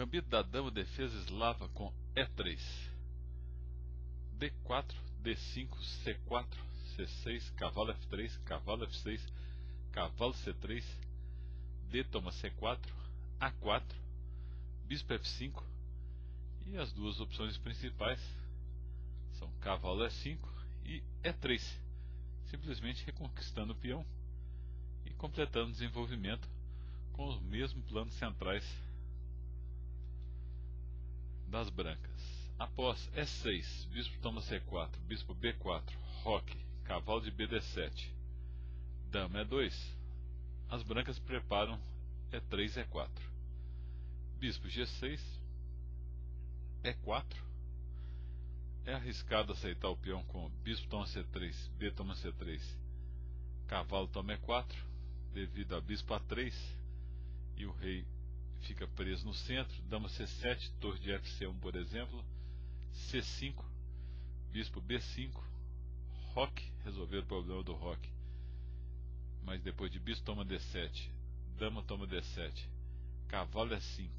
Gambito da dama, defesa eslava com E3, D4, D5, C4, C6, cavalo F3, cavalo F6, cavalo C3, D toma C4, A4, bispo F5, e as duas opções principais são cavalo E5 e E3, simplesmente reconquistando o peão e completando o desenvolvimento com os mesmos planos centrais das brancas. Após E6, bispo toma C4, bispo B4, roque, cavalo de BD7, dama E2, as brancas preparam E3, E4, bispo G6, E4. É arriscado aceitar o peão com bispo toma C3, B toma C3, cavalo toma E4, devido a bispo A3 e o rei fica preso no centro. Dama C7, torre de Fc1, por exemplo, C5, bispo B5, roque, resolver o problema do roque, mas depois de bispo toma D7, dama toma D7, cavalo E5,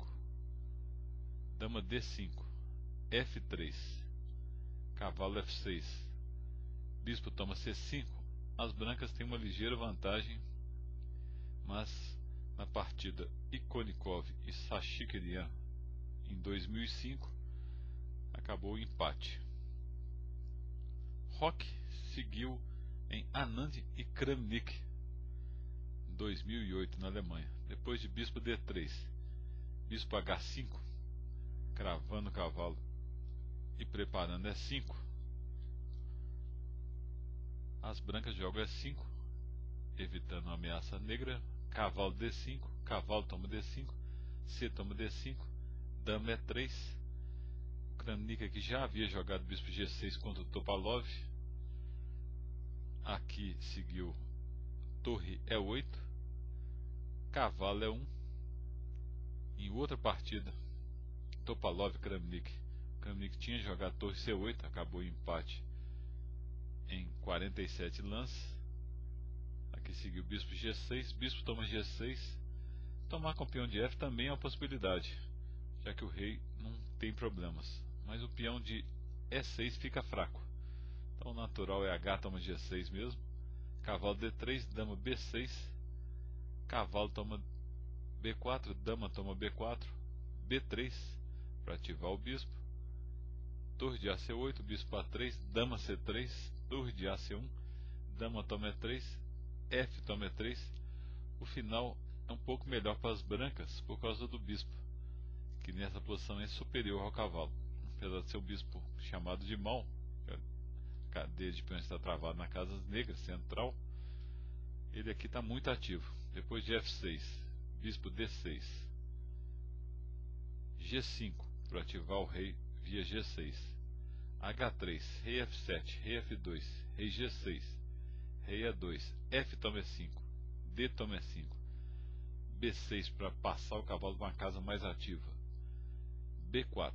dama D5, F3, cavalo F6, bispo toma C5. As brancas têm uma ligeira vantagem, mas na partida Ikonikov e Sashikerian em 2005 acabou o empate. Roque seguiu em Anand e Kramnik em 2008 na Alemanha. Depois de bispo D3, bispo H5, cravando o cavalo e preparando E5, as brancas jogam E5, evitando a ameaça negra. Cavalo D5, cavalo toma D5, C toma D5, dama E3. O Kramnik aqui já havia jogado bispo G6 contra o Topalov. Aqui seguiu torre E8, cavalo E1. Em outra partida, Topalov e Kramnik, Kramnik tinha jogado torre C8, acabou em empate em 47 lances. Aqui seguiu bispo G6, bispo toma G6. Tomar com peão de F também é uma possibilidade, já que o rei não tem problemas, mas o peão de E6 fica fraco. Então o natural é H toma G6 mesmo. Cavalo D3, dama B6, cavalo toma B4, dama toma B4, B3 para ativar o bispo, torre de AC8, bispo A3, dama C3, torre de AC1, dama toma E3, F toma E3. O final é um pouco melhor para as brancas por causa do bispo, que nessa posição é superior ao cavalo. Apesar de ser o bispo chamado de mão, a cadeia de peões está travada na casa negra central, ele aqui está muito ativo. Depois de F6, bispo D6, G5 para ativar o rei via G6, H3, rei F7, rei F2, rei G6, rei E2, F toma E5, D toma E5, B6 para passar o cavalo para uma casa mais ativa, B4,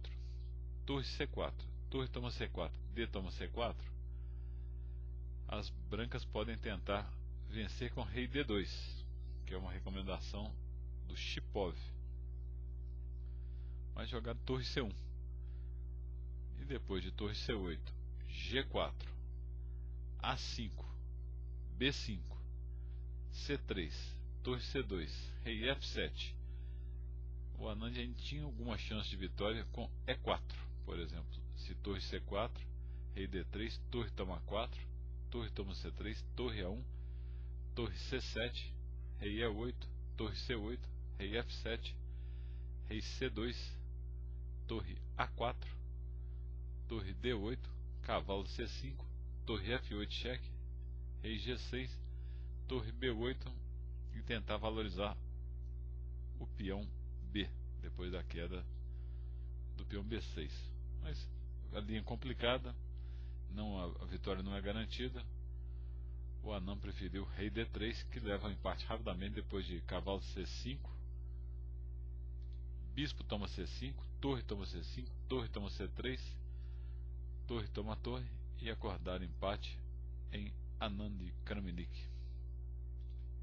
torre C4, torre toma C4, D toma C4. As brancas podem tentar vencer com rei D2, que é uma recomendação do Shipov, mas jogar torre C1. E depois de torre C8, G4, A5, B5, C3, torre C2, rei F7. O Anand ainda tinha alguma chance de vitória com E4, por exemplo. Se torre C4, rei D3, torre toma 4, torre toma C3, torre A1, torre C7, rei E8, torre C8, rei F7, rei C2, torre A4, torre D8, cavalo C5, torre F8 cheque, rei G6, torre B8 e tentar valorizar o peão B depois da queda do peão B6. Mas a linha é complicada, a vitória não é garantida. O Anand preferiu rei D3, que leva ao empate rapidamente depois de cavalo C5, bispo toma C5, torre toma C5, torre toma C3, torre toma torre e acordar empate em Anand e Kramnik.